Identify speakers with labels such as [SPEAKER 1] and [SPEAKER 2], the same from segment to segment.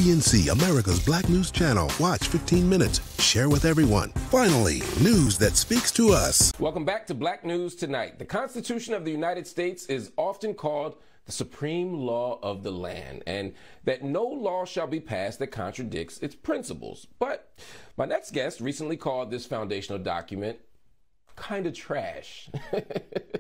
[SPEAKER 1] PNC, America's Black News Channel. Watch 15 minutes. Share with everyone. Finally, news that speaks to us.
[SPEAKER 2] Welcome back to Black News Tonight. The Constitution of the United States is often called the supreme law of the land, and that no law shall be passed that contradicts its principles. But my next guest recently called this foundational document kind of trash.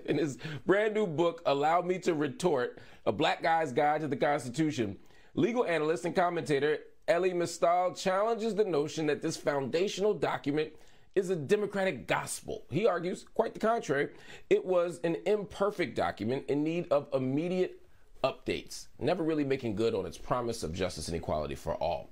[SPEAKER 2] In his brand new book, Allow Me to Retort, A Black Guy's Guide to the Constitution, legal analyst and commentator Elie Mystal challenges the notion that this foundational document is a democratic gospel. He argues, quite the contrary, it was an imperfect document in need of immediate updates, never really making good on its promise of justice and equality for all.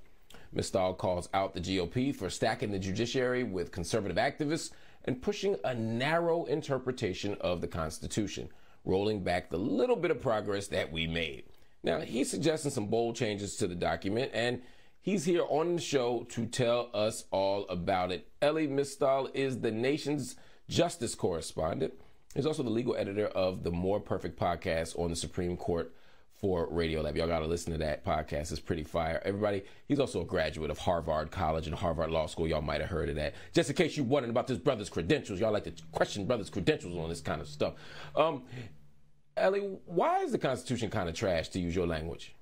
[SPEAKER 2] Mystal calls out the GOP for stacking the judiciary with conservative activists and pushing a narrow interpretation of the Constitution, rolling back the little bit of progress that we made. Now, he's suggesting some bold changes to the document, and he's here on the show to tell us all about it. Elie Mystal is the nation's justice correspondent. He's also the legal editor of the More Perfect podcast on the Supreme Court for Radio Lab. Y'all got to listen to that podcast. It's pretty fire. Everybody, he's also a graduate of Harvard College and Harvard Law School. Y'all might have heard of that. Just in case you're wondering about this brother's credentials, y'all like to question brother's credentials on this kind of stuff. Elie, why is the Constitution kind of trash, to use your language?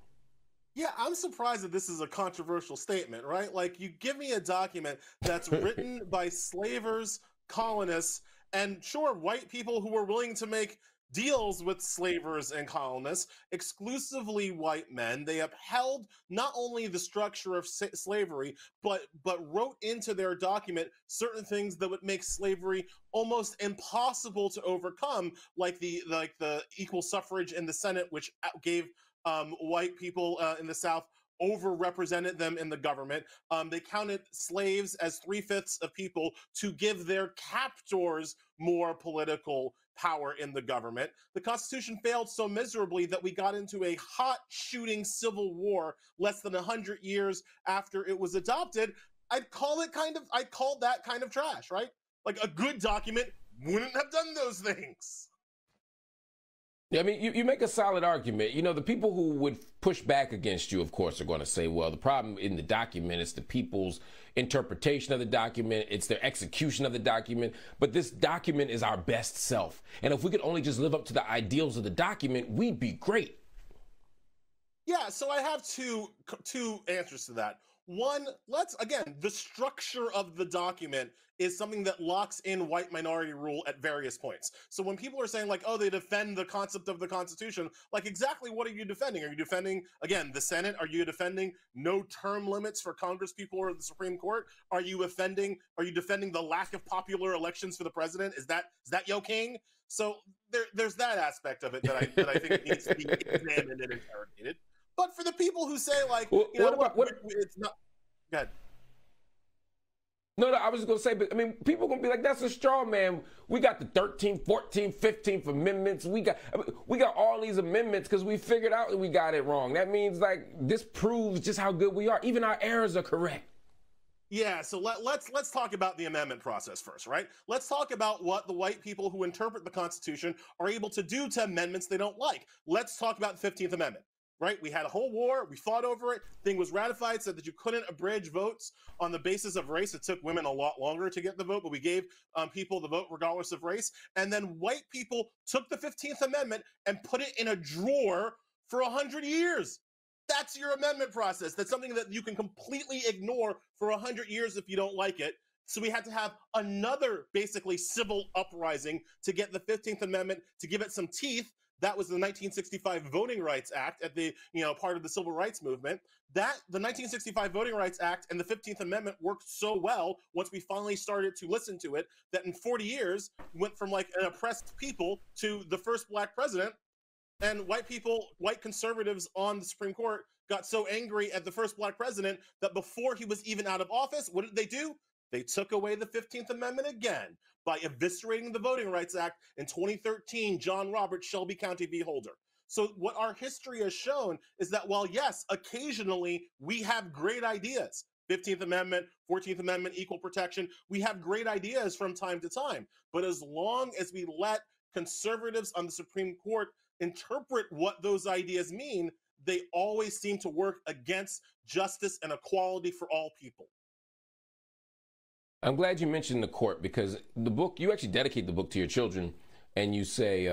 [SPEAKER 3] Yeah, I'm surprised that this is a controversial statement, right? Like, you give me a document that's written by slavers, colonists, and sure, white people who were willing to make deals with slavers and colonists, exclusively white men. They upheld not only the structure of slavery, but wrote into their document certain things that would make slavery almost impossible to overcome, like the equal suffrage in the Senate, which gave white people in the South overrepresented them in the government. They counted slaves as 3/5 of people to give their captors more political power in the government. The Constitution failed so miserably that we got into a hot shooting civil war less than 100 years after it was adopted. I'd call that kind of trash, right? Like, a good document wouldn't have done those things.
[SPEAKER 2] Yeah, I mean, you make a solid argument. You know, the people who would push back against you, of course, are going to say, well, the problem in the document is the people's interpretation of the document. It's their execution of the document. But this document is our best self. And if we could only just live up to the ideals of the document, we'd be great.
[SPEAKER 3] Yeah, so I have two answers to that. One, the structure of the document is something that locks in white minority rule at various points. So when people are saying, like, oh, they defend the concept of the Constitution, like, exactly what are you defending? Are you defending, again, the Senate? Are you defending no term limits for Congress people or the Supreme Court? Are you defending the lack of popular elections for the president? Is that yo king? So there's that aspect of it that I think needs to be examined and interrogated. But for the people who say, like, it's not good.
[SPEAKER 2] No, I was just going to say, but I mean, people are going to be like, that's a straw man. We got the 13th, 14th, 15th amendments. We got all these amendments because we figured out that we got it wrong. That means, like, this proves just how good we are. Even our errors are correct.
[SPEAKER 3] Yeah, so let's talk about the amendment process first, right? Let's talk about what the white people who interpret the Constitution are able to do to amendments they don't like. Let's talk about the 15th Amendment. Right? We had a whole war. We fought over it. Thing was ratified, said that you couldn't abridge votes on the basis of race. It took women a lot longer to get the vote, but we gave people the vote regardless of race. And then white people took the 15th Amendment and put it in a drawer for 100 years. That's your amendment process. That's something that you can completely ignore for 100 years if you don't like it. So we had to have another, basically, civil uprising to get the 15th Amendment, to give it some teeth. That was the 1965 Voting Rights Act at the, part of the civil rights movement. The 1965 Voting Rights Act and the 15th Amendment worked so well once we finally started to listen to it that in 40 years went from, like, an oppressed people to the first black president. And white conservatives on the Supreme Court got so angry at the first black president that before he was even out of office, what did they do? They took away the 15th Amendment again by eviscerating the Voting Rights Act in 2013, John Roberts, Shelby County v. Holder. So what our history has shown is that while, yes, occasionally we have great ideas, 15th Amendment, 14th Amendment, equal protection, we have great ideas from time to time. But as long as we let conservatives on the Supreme Court interpret what those ideas mean, they always seem to work against justice and equality for all people.
[SPEAKER 2] I'm glad you mentioned the court, because the book, you actually dedicate the book to your children, and you say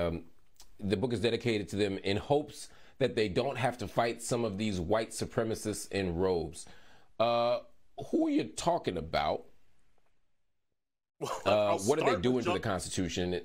[SPEAKER 2] the book is dedicated to them in hopes that they don't have to fight some of these white supremacists in robes. Who are you talking about? What are they doing to the Constitution?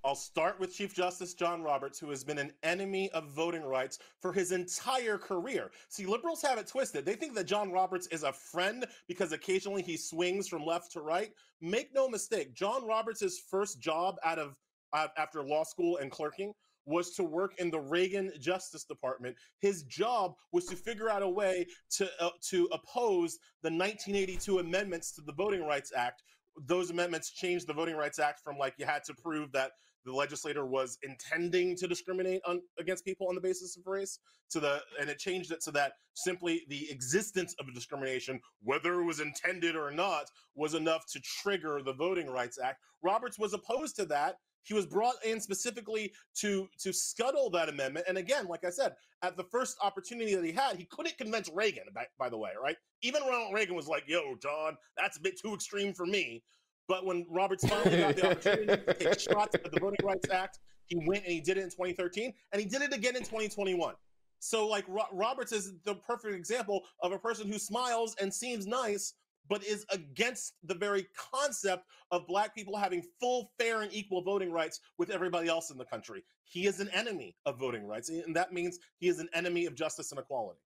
[SPEAKER 3] I'll start with Chief Justice John Roberts, who has been an enemy of voting rights for his entire career. See, liberals have it twisted. They think that John Roberts is a friend because occasionally he swings from left to right. Make no mistake, John Roberts' first job after law school and clerking was to work in the Reagan Justice Department. His job was to figure out a way to oppose the 1982 amendments to the Voting Rights Act. Those amendments changed the Voting Rights Act from, like, you had to prove that the legislator was intending to discriminate against people on the basis of race, and it changed it so that simply the existence of a discrimination, whether it was intended or not, was enough to trigger the Voting Rights Act. Roberts was opposed to that. He was brought in specifically to scuttle that amendment. And again, like I said, at the first opportunity that he had, he couldn't convince Reagan, by the way, right? Even Ronald Reagan was like, yo, John, that's a bit too extreme for me. But when Roberts finally got the opportunity to take shots at the Voting Rights Act, he went and he did it in 2013, and he did it again in 2021. So, like, Roberts is the perfect example of a person who smiles and seems nice, but is against the very concept of Black people having full, fair, and equal voting rights with everybody else in the country. He is an enemy of voting rights, and that means he is an enemy of justice and equality.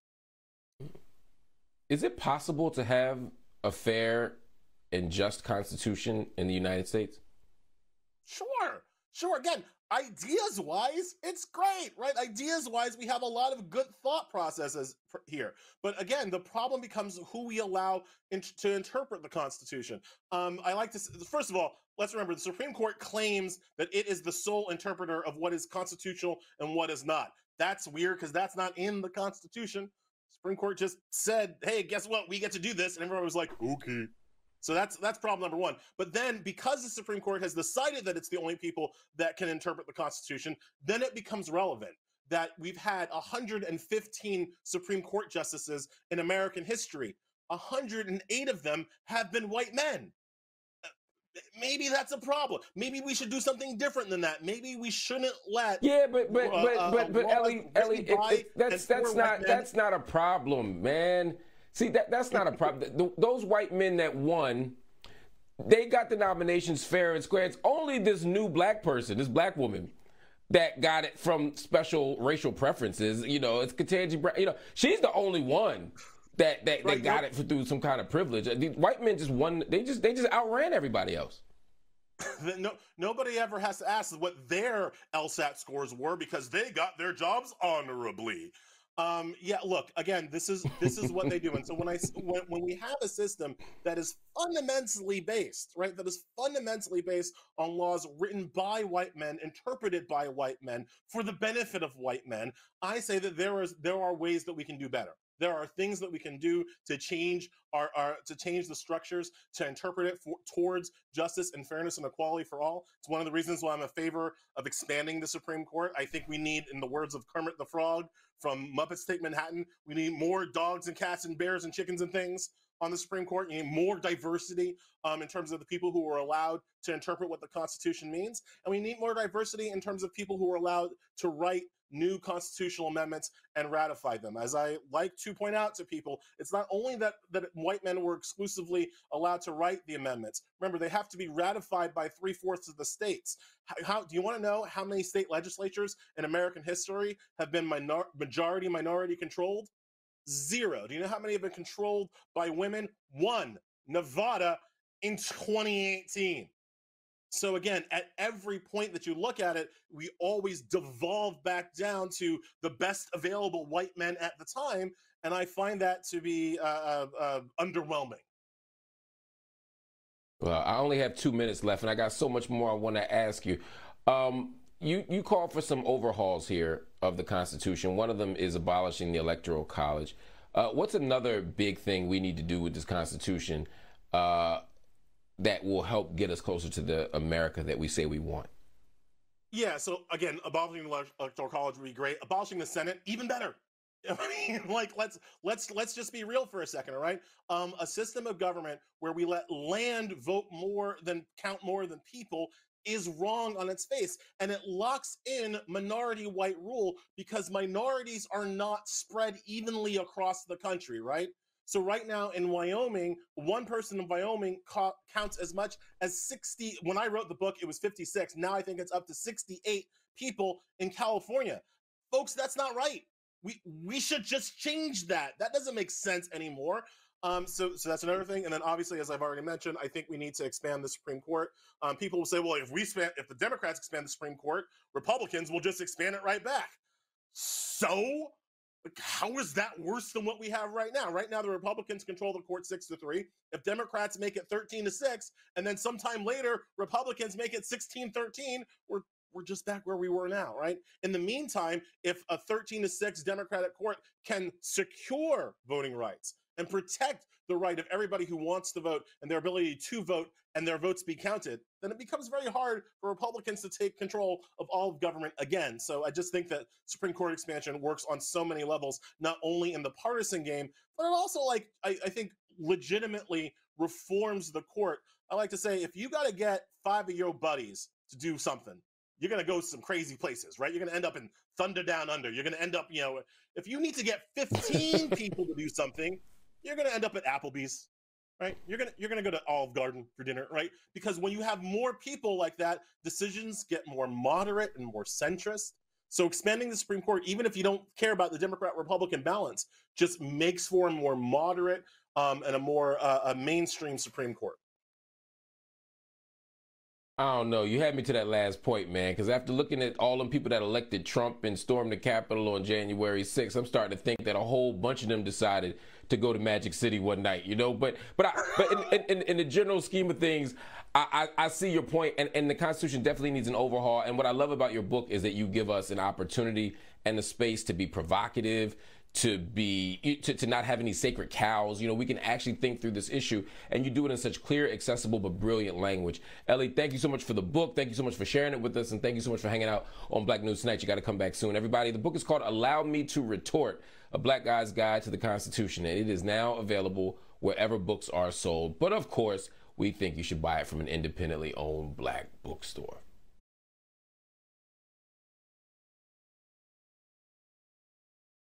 [SPEAKER 2] Is it possible to have a fair and just Constitution in the United States?
[SPEAKER 3] Sure. Again, ideas-wise, it's great, right? Ideas-wise, we have a lot of good thought processes here. But again, the problem becomes who we allow to interpret the Constitution. I like to, first of all, let's remember the Supreme Court claims that it is the sole interpreter of what is constitutional and what is not. That's weird because that's not in the Constitution. Supreme Court just said, hey, guess what? We get to do this. And everyone was like, okay. So that's problem number one. But then because the Supreme Court has decided that it's the only people that can interpret the Constitution, then it becomes relevant that we've had 115 Supreme Court justices in American history. 108 of them have been white men. Maybe that's a problem. Maybe we should do something different than that. Maybe we shouldn't let.
[SPEAKER 2] Yeah, but Elie, that's not a problem, man. See, that's not a problem. Those white men that won, they got the nominations fair and square. It's only this new black person, this black woman, that got it from special racial preferences. You know, it's Ketanji Brown. You know, she's the only one that got it through some kind of privilege. These white men just won. They just outran everybody else.
[SPEAKER 3] Nobody ever has to ask what their LSAT scores were because they got their jobs honorably. Yeah, look, again, this is what they do. And so when we have a system that is fundamentally based, right, that is fundamentally based on laws written by white men, interpreted by white men for the benefit of white men, I say that there are ways that we can do better. There are things that we can do to change the structures, to interpret it towards justice and fairness and equality for all. It's one of the reasons why I'm in favor of expanding the Supreme Court. I think we need, in the words of Kermit the Frog from Muppets Take Manhattan, we need more dogs and cats and bears and chickens and things on the Supreme Court. You need more diversity in terms of the people who are allowed to interpret what the Constitution means. And we need more diversity in terms of people who are allowed to write new constitutional amendments and ratify them. As I like to point out to people, it's not only that white men were exclusively allowed to write the amendments. Remember, they have to be ratified by 3/4 of the states. How do you want to know how many state legislatures in American history have been minority controlled? 0. Do you know how many have been controlled by women? 1. Nevada in 2018. So again, at every point that you look at it, we always devolve back down to the best available white men at the time, and I find that to be underwhelming.
[SPEAKER 2] Well, I only have 2 minutes left, and I got so much more I want to ask you. You call for some overhauls here of the Constitution. One of them is abolishing the Electoral College. What's another big thing we need to do with this Constitution that will help get us closer to the America that we say we want?
[SPEAKER 3] Yeah, so again, abolishing the electoral college would be great. Abolishing the Senate, even better. I mean, like let's just be real for a second, all right? A system of government where we let land vote more than count more than people is wrong on its face, and it locks in minority white rule because minorities are not spread evenly across the country, right? So right now in Wyoming, one person in Wyoming counts as much as 60. When I wrote the book, it was 56. Now I think it's up to 68 people in California. Folks, that's not right. We should just change that. That doesn't make sense anymore. So that's another thing. And then obviously, as I've already mentioned, I think we need to expand the Supreme Court. People will say, well, if the Democrats expand the Supreme Court, Republicans will just expand it right back. So how is that worse than what we have right now? Right now, the Republicans control the court 6-3. If Democrats make it 13-6, and then sometime later, Republicans make it 16-13, we're just back where we were now, right? In the meantime, if a 13-6 Democratic court can secure voting rights and protect the right of everybody who wants to vote and their ability to vote and their votes be counted, then it becomes very hard for Republicans to take control of all of government again. So I just think that Supreme Court expansion works on so many levels, not only in the partisan game, but it also, like, I think legitimately reforms the court. I like to say, if you got to get 5 of your buddies to do something, you're going to go to some crazy places, right? You're going to end up in Thunder Down Under. You're going to end up, if you need to get 15 people to do something, you're going to end up at Applebee's, right? You're going to go to Olive Garden for dinner, right? Because when you have more people like that, decisions get more moderate and more centrist. So expanding the Supreme Court, even if you don't care about the Democrat-Republican balance, just makes for a more moderate and a more a mainstream Supreme Court.
[SPEAKER 2] I don't know. You had me to that last point, man, because after looking at all them people that elected Trump and stormed the Capitol on January 6th, I'm starting to think that a whole bunch of them decided to go to Magic City one night, But in the general scheme of things, I see your point, and the Constitution definitely needs an overhaul. And what I love about your book is that you give us an opportunity and the space to be provocative, to not have any sacred cows. We can actually think through this issue, and you do it in such clear, accessible, but brilliant language. Elie, thank you so much for the book. Thank you so much for sharing it with us, and thank you so much for hanging out on Black News Tonight. You got to come back soon. Everybody, the book is called Allow Me to Retort, A Black Guy's Guide to the Constitution, and it is now available wherever books are sold. But of course, we think you should buy it from an independently owned black bookstore.